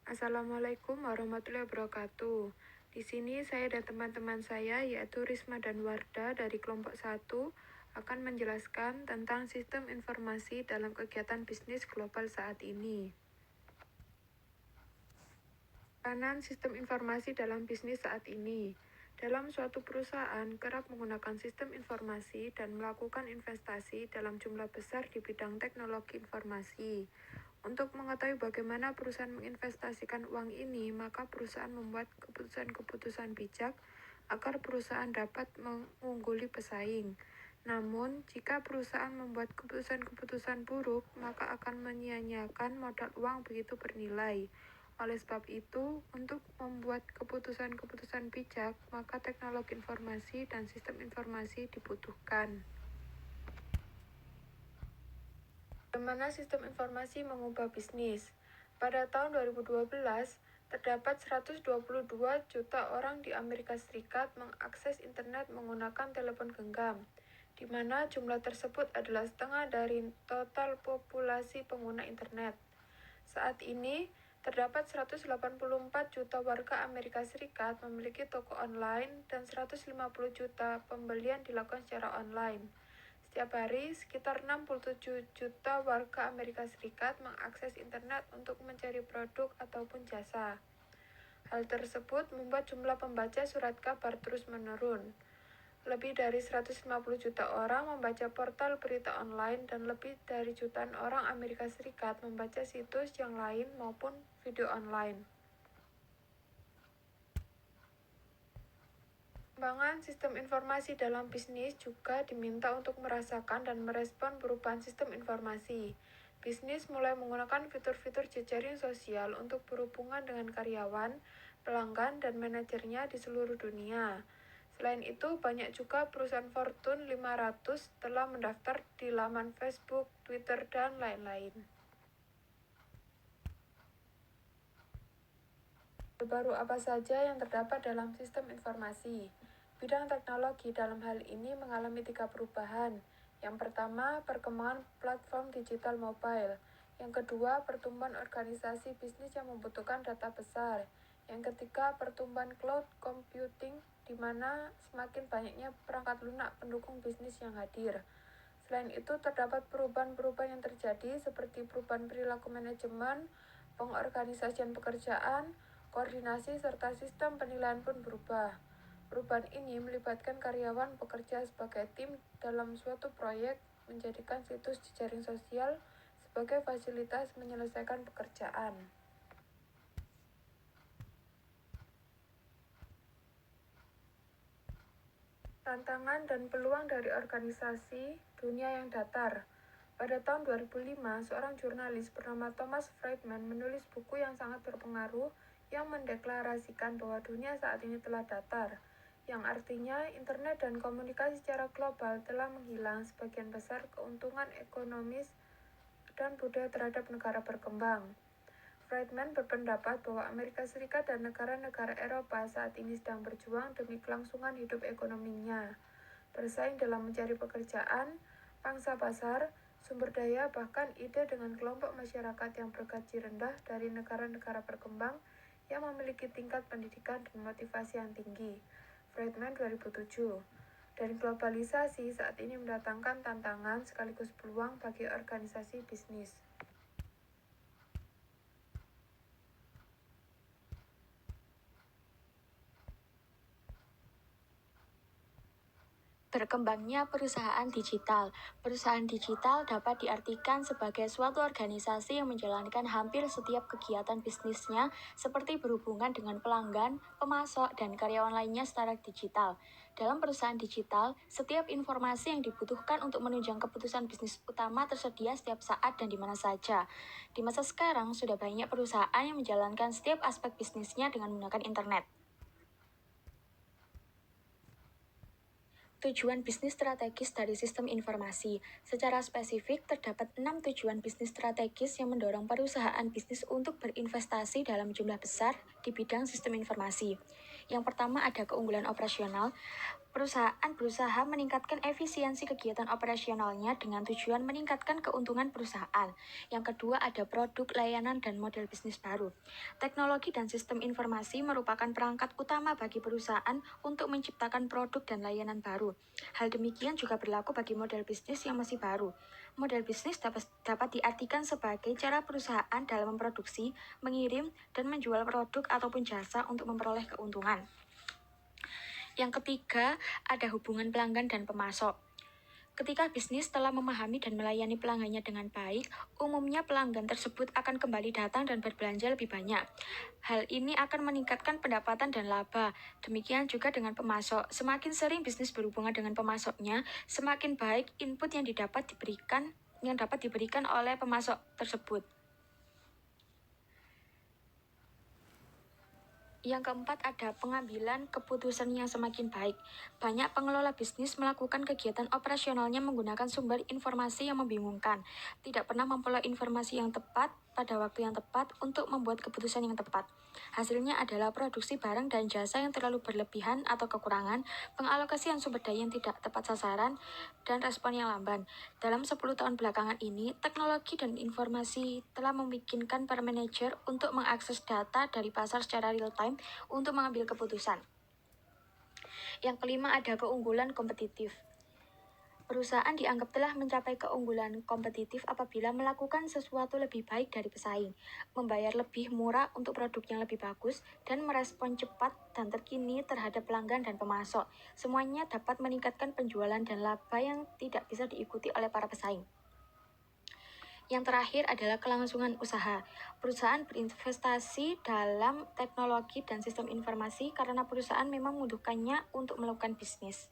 Assalamualaikum warahmatullahi wabarakatuh. Di sini saya dan teman-teman saya yaitu Risma dan Warda dari kelompok 1 akan menjelaskan tentang sistem informasi dalam kegiatan bisnis global saat ini. Peranan sistem informasi dalam bisnis saat ini. Dalam suatu perusahaan kerap menggunakan sistem informasi dan melakukan investasi dalam jumlah besar di bidang teknologi informasi. Untuk mengetahui bagaimana perusahaan menginvestasikan uang ini, maka perusahaan membuat keputusan-keputusan bijak agar perusahaan dapat mengungguli pesaing. Namun, jika perusahaan membuat keputusan-keputusan buruk, maka akan menyia-nyiakan modal uang begitu bernilai. Oleh sebab itu, untuk membuat keputusan-keputusan bijak, maka teknologi informasi dan sistem informasi dibutuhkan. Bagaimana sistem informasi mengubah bisnis? Pada tahun 2012, terdapat 122 juta orang di Amerika Serikat mengakses internet menggunakan telepon genggam, di mana jumlah tersebut adalah setengah dari total populasi pengguna internet. Saat ini, terdapat 184 juta warga Amerika Serikat memiliki toko online dan 150 juta pembelian dilakukan secara online. Setiap hari, sekitar 67 juta warga Amerika Serikat mengakses internet untuk mencari produk ataupun jasa. Hal tersebut membuat jumlah pembaca surat kabar terus menurun. Lebih dari 150 juta orang membaca portal berita online dan lebih dari jutaan orang Amerika Serikat membaca situs yang lain maupun video online. Pengembangan sistem informasi dalam bisnis juga diminta untuk merasakan dan merespon perubahan sistem informasi. Bisnis mulai menggunakan fitur-fitur jejaring sosial untuk berhubungan dengan karyawan, pelanggan, dan manajernya di seluruh dunia. Selain itu, banyak juga perusahaan Fortune 500 telah mendaftar di laman Facebook, Twitter, dan lain-lain. Baru apa saja yang terdapat dalam sistem informasi? Bidang teknologi dalam hal ini mengalami 3 perubahan. Yang pertama, perkembangan platform digital mobile. Yang kedua, pertumbuhan organisasi bisnis yang membutuhkan data besar. Yang ketiga, pertumbuhan cloud computing, di mana semakin banyaknya perangkat lunak pendukung bisnis yang hadir. Selain itu, terdapat perubahan-perubahan yang terjadi seperti perubahan perilaku manajemen, pengorganisasian pekerjaan, koordinasi, serta sistem penilaian pun berubah. Perubahan ini melibatkan karyawan bekerja sebagai tim dalam suatu proyek, menjadikan situs jejaring sosial sebagai fasilitas menyelesaikan pekerjaan. Tantangan dan peluang dari organisasi dunia yang datar. Pada tahun 2005, seorang jurnalis bernama Thomas Friedman menulis buku yang sangat berpengaruh yang mendeklarasikan bahwa dunia saat ini telah datar, yang artinya internet dan komunikasi secara global telah menghilang sebagian besar keuntungan ekonomis dan budaya terhadap negara berkembang. Friedman berpendapat bahwa Amerika Serikat dan negara-negara Eropa saat ini sedang berjuang demi kelangsungan hidup ekonominya, bersaing dalam mencari pekerjaan, pangsa pasar, sumber daya, bahkan ide dengan kelompok masyarakat yang bergaji rendah dari negara-negara berkembang yang memiliki tingkat pendidikan dan motivasi yang tinggi. Friedman 2007. Dan globalisasi saat ini mendatangkan tantangan sekaligus peluang bagi organisasi bisnis. Berkembangnya perusahaan digital. Perusahaan digital dapat diartikan sebagai suatu organisasi yang menjalankan hampir setiap kegiatan bisnisnya seperti berhubungan dengan pelanggan, pemasok, dan karyawan lainnya secara digital. Dalam perusahaan digital, setiap informasi yang dibutuhkan untuk menunjang keputusan bisnis utama tersedia setiap saat dan di mana saja. Di masa sekarang, sudah banyak perusahaan yang menjalankan setiap aspek bisnisnya dengan menggunakan internet. Tujuan bisnis strategis dari sistem informasi. Secara spesifik, terdapat 6 tujuan bisnis strategis yang mendorong perusahaan bisnis untuk berinvestasi dalam jumlah besar di bidang sistem informasi. Yang pertama ada keunggulan operasional. Perusahaan berusaha meningkatkan efisiensi kegiatan operasionalnya dengan tujuan meningkatkan keuntungan perusahaan. Yang kedua ada produk, layanan, dan model bisnis baru. Teknologi dan sistem informasi merupakan perangkat utama bagi perusahaan untuk menciptakan produk dan layanan baru. Hal demikian juga berlaku bagi model bisnis yang masih baru. Model bisnis dapat diartikan sebagai cara perusahaan dalam memproduksi, mengirim, dan menjual produk ataupun jasa untuk memperoleh keuntungan. Yang ketiga, ada hubungan pelanggan dan pemasok. Ketika bisnis telah memahami dan melayani pelanggannya dengan baik, umumnya pelanggan tersebut akan kembali datang dan berbelanja lebih banyak. Hal ini akan meningkatkan pendapatan dan laba. Demikian juga dengan pemasok. Semakin sering bisnis berhubungan dengan pemasoknya, semakin baik input yang dapat diberikan oleh pemasok tersebut. Yang keempat ada pengambilan keputusan yang semakin baik. Banyak pengelola bisnis melakukan kegiatan operasionalnya menggunakan sumber informasi yang membingungkan, tidak pernah memperoleh informasi yang tepat pada waktu yang tepat untuk membuat keputusan yang tepat. Hasilnya adalah produksi barang dan jasa yang terlalu berlebihan atau kekurangan, pengalokasian sumber daya yang tidak tepat sasaran, dan respon yang lamban. Dalam 10 tahun belakangan ini, teknologi dan informasi telah memungkinkan para manajer untuk mengakses data dari pasar secara real-time untuk mengambil keputusan. Yang kelima ada keunggulan kompetitif. Perusahaan dianggap telah mencapai keunggulan kompetitif apabila melakukan sesuatu lebih baik dari pesaing, membayar lebih murah untuk produk yang lebih bagus, dan merespon cepat dan terkini terhadap pelanggan dan pemasok. Semuanya dapat meningkatkan penjualan dan laba yang tidak bisa diikuti oleh para pesaing. Yang terakhir adalah kelangsungan usaha. Perusahaan berinvestasi dalam teknologi dan sistem informasi karena perusahaan memang membutuhkannya untuk melakukan bisnis.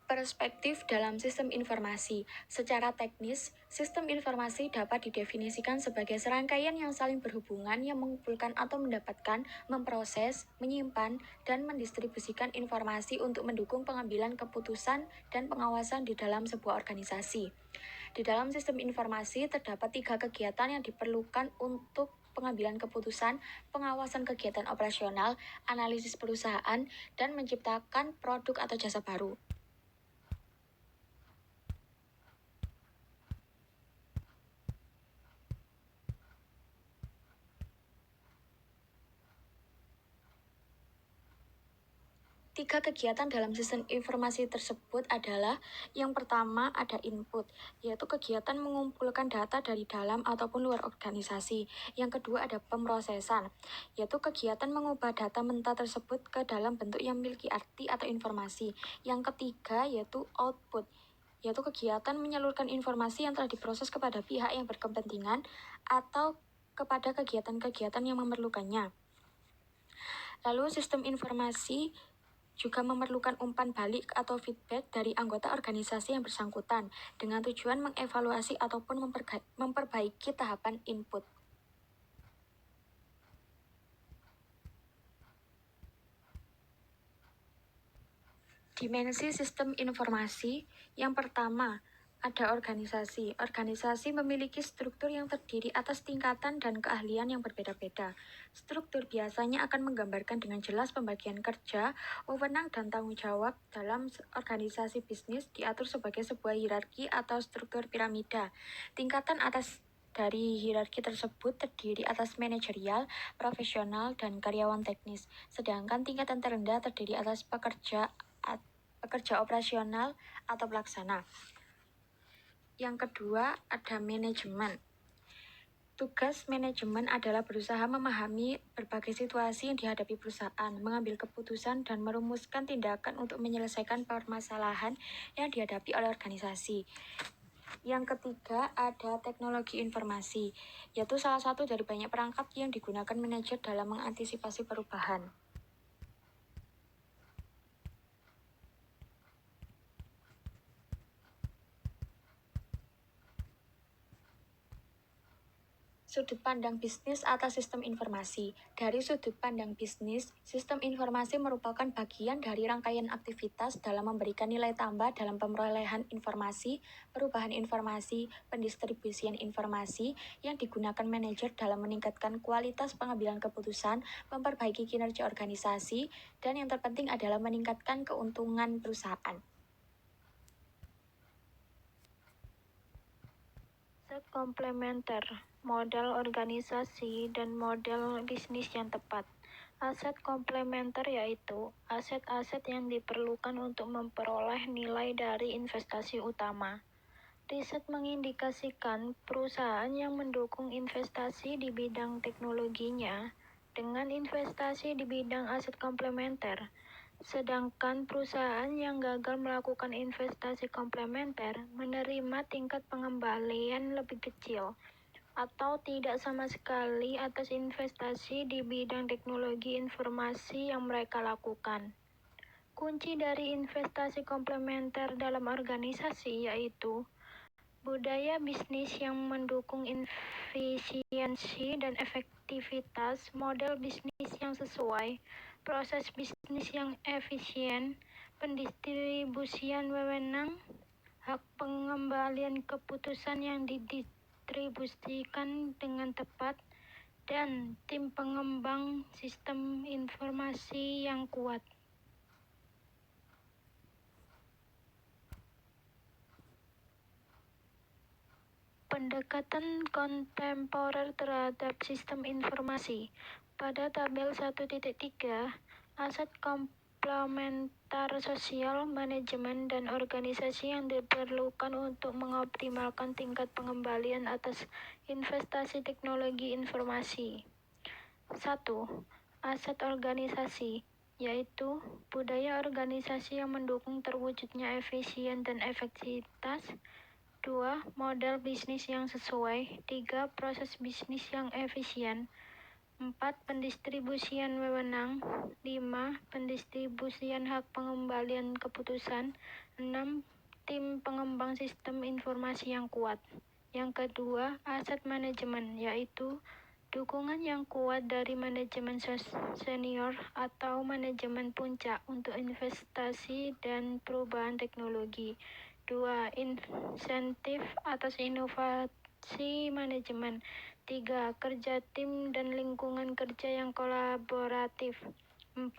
Perspektif dalam sistem informasi. Secara teknis, sistem informasi dapat didefinisikan sebagai serangkaian yang saling berhubungan yang mengumpulkan atau mendapatkan, memproses, menyimpan, dan mendistribusikan informasi untuk mendukung pengambilan keputusan dan pengawasan di dalam sebuah organisasi. Di dalam sistem informasi terdapat 3 kegiatan yang diperlukan untuk pengambilan keputusan, pengawasan kegiatan operasional, analisis perusahaan, dan menciptakan produk atau jasa baru. Tiga kegiatan dalam sistem informasi tersebut adalah yang pertama ada input, yaitu kegiatan mengumpulkan data dari dalam ataupun luar organisasi. Yang kedua ada pemrosesan, yaitu kegiatan mengubah data mentah tersebut ke dalam bentuk yang memiliki arti atau informasi. Yang ketiga yaitu output, yaitu kegiatan menyalurkan informasi yang telah diproses kepada pihak yang berkepentingan atau kepada kegiatan-kegiatan yang memerlukannya. Lalu sistem informasi juga memerlukan umpan balik atau feedback dari anggota organisasi yang bersangkutan dengan tujuan mengevaluasi ataupun memperbaiki tahapan input. Dimensi sistem informasi yang pertama ada organisasi. Organisasi memiliki struktur yang terdiri atas tingkatan dan keahlian yang berbeda-beda. Struktur biasanya akan menggambarkan dengan jelas pembagian kerja, wewenang, dan tanggung jawab dalam organisasi bisnis diatur sebagai sebuah hierarki atau struktur piramida. Tingkatan atas dari hierarki tersebut terdiri atas manajerial, profesional, dan karyawan teknis. Sedangkan tingkatan terendah terdiri atas pekerja operasional atau pelaksana. Yang kedua, ada manajemen. Tugas manajemen adalah berusaha memahami berbagai situasi yang dihadapi perusahaan, mengambil keputusan, dan merumuskan tindakan untuk menyelesaikan permasalahan yang dihadapi oleh organisasi. Yang ketiga, ada teknologi informasi, yaitu salah satu dari banyak perangkat yang digunakan manajer dalam mengantisipasi perubahan. Sudut pandang bisnis atas sistem informasi. Dari sudut pandang bisnis, sistem informasi merupakan bagian dari rangkaian aktivitas dalam memberikan nilai tambah dalam perolehan informasi, perubahan informasi, pendistribusian informasi yang digunakan manajer dalam meningkatkan kualitas pengambilan keputusan, memperbaiki kinerja organisasi, dan yang terpenting adalah meningkatkan keuntungan perusahaan. Aset komplementer, model organisasi, dan model bisnis yang tepat. Aset komplementer yaitu aset-aset yang diperlukan untuk memperoleh nilai dari investasi utama. Riset mengindikasikan perusahaan yang mendukung investasi di bidang teknologinya dengan investasi di bidang aset komplementer. Sedangkan perusahaan yang gagal melakukan investasi komplementer menerima tingkat pengembalian lebih kecil atau tidak sama sekali atas investasi di bidang teknologi informasi yang mereka lakukan. Kunci dari investasi komplementer dalam organisasi yaitu budaya bisnis yang mendukung efisiensi dan efektivitas, model bisnis yang sesuai, proses bisnis yang efisien, pendistribusian wewenang, hak pengembalian keputusan yang didistribusikan dengan tepat, dan tim pengembang sistem informasi yang kuat. Pendekatan kontemporer terhadap sistem informasi. Pada tabel 1.3, aset komplementer sosial, manajemen, dan organisasi yang diperlukan untuk mengoptimalkan tingkat pengembalian atas investasi teknologi informasi. 1. Aset organisasi, yaitu budaya organisasi yang mendukung terwujudnya efisien dan efektivitas. 2. Model bisnis yang sesuai. 3. Proses bisnis yang efisien. 4. Pendistribusian wewenang. 5. Pendistribusian hak pengembalian keputusan. 6. Tim pengembang sistem informasi yang kuat. Yang kedua, aset manajemen, yaitu dukungan yang kuat dari manajemen senior atau manajemen puncak untuk investasi dan perubahan teknologi. 2. Insentif atas inovasi manajemen. 3. Kerja tim dan lingkungan kerja yang kolaboratif. 4.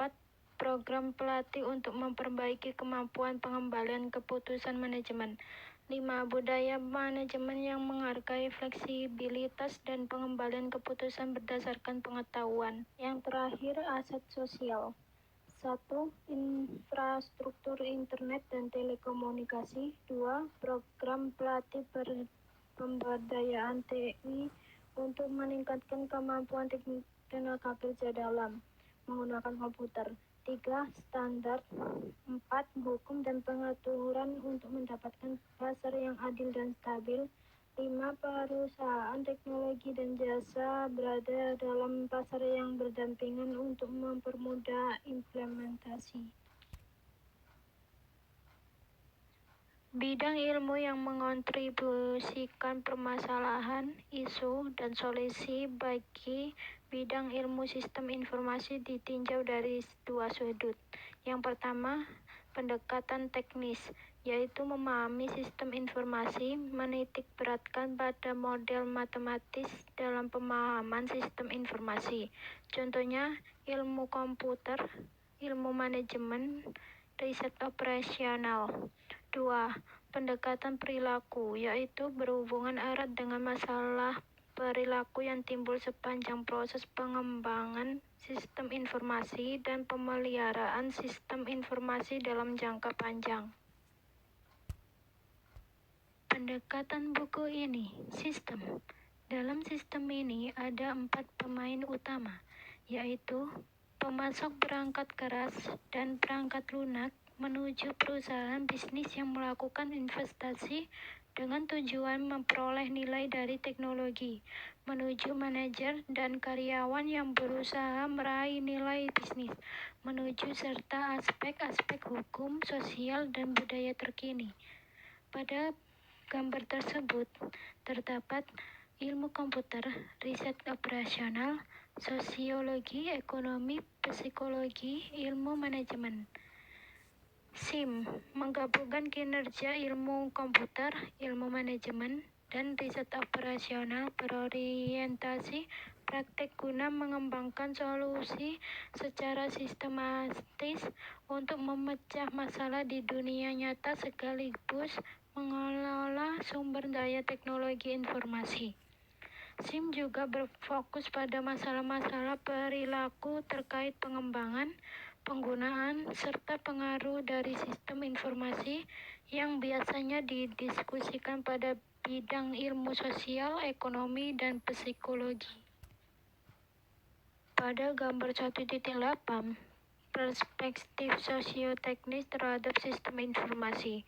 Program pelatih untuk memperbaiki kemampuan pengembalian keputusan manajemen. 5. Budaya manajemen yang menghargai fleksibilitas dan pengembalian keputusan berdasarkan pengetahuan. Yang terakhir, aset sosial. 1. Infrastruktur internet dan telekomunikasi. 2. Program pelatih pemberdayaan TI untuk meningkatkan kemampuan tenaga kerja dalam menggunakan komputer. 3. Standar. 4. Hukum dan pengaturan untuk mendapatkan pasar yang adil dan stabil. 5. Perusahaan teknologi dan jasa berada dalam pasar yang berdampingan untuk mempermudah implementasi. Bidang ilmu yang mengontribusikan permasalahan, isu, dan solusi bagi bidang ilmu sistem informasi ditinjau dari dua sudut. Yang pertama, pendekatan teknis, yaitu memahami sistem informasi, menitik beratkan pada model matematis dalam pemahaman sistem informasi. Contohnya, ilmu komputer, ilmu manajemen, riset operasional. 2. Pendekatan perilaku, yaitu berhubungan erat dengan masalah perilaku yang timbul sepanjang proses pengembangan sistem informasi dan pemeliharaan sistem informasi dalam jangka panjang. Pendekatan buku ini, sistem. Dalam sistem ini ada 4 pemain utama, yaitu pemasok perangkat keras dan perangkat lunak menuju perusahaan bisnis yang melakukan investasi dengan tujuan memperoleh nilai dari teknologi, menuju manajer dan karyawan yang berusaha meraih nilai bisnis, menuju serta aspek-aspek hukum, sosial, dan budaya terkini. Pada gambar tersebut terdapat ilmu komputer, riset operasional, sosiologi, ekonomi, psikologi, ilmu manajemen. SIM menggabungkan kinerja ilmu komputer, ilmu manajemen, dan riset operasional berorientasi praktek guna mengembangkan solusi secara sistematis untuk memecah masalah di dunia nyata sekaligus mengelola sumber daya teknologi informasi. SIM juga berfokus pada masalah-masalah perilaku terkait pengembangan, penggunaan, serta pengaruh dari sistem informasi yang biasanya didiskusikan pada bidang ilmu sosial, ekonomi, dan psikologi. Pada gambar 1.8, perspektif sosioteknis terhadap sistem informasi.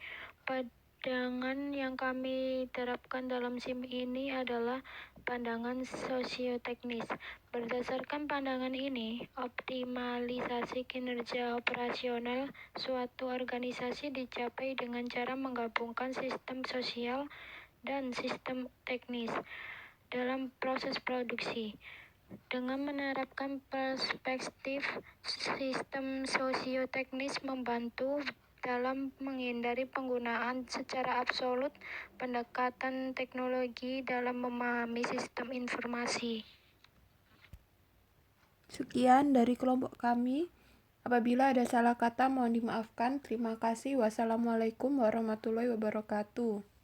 Pandangan yang kami terapkan dalam SIM ini adalah pandangan sosioteknis. Berdasarkan pandangan ini, optimalisasi kinerja operasional suatu organisasi dicapai dengan cara menggabungkan sistem sosial dan sistem teknis dalam proses produksi. Dengan menerapkan perspektif sistem sosioteknis membantu dalam menghindari penggunaan secara absolut pendekatan teknologi dalam memahami sistem informasi. Sekian dari kelompok kami. Apabila ada salah kata mohon dimaafkan. Terima kasih. Wassalamualaikum warahmatullahi wabarakatuh.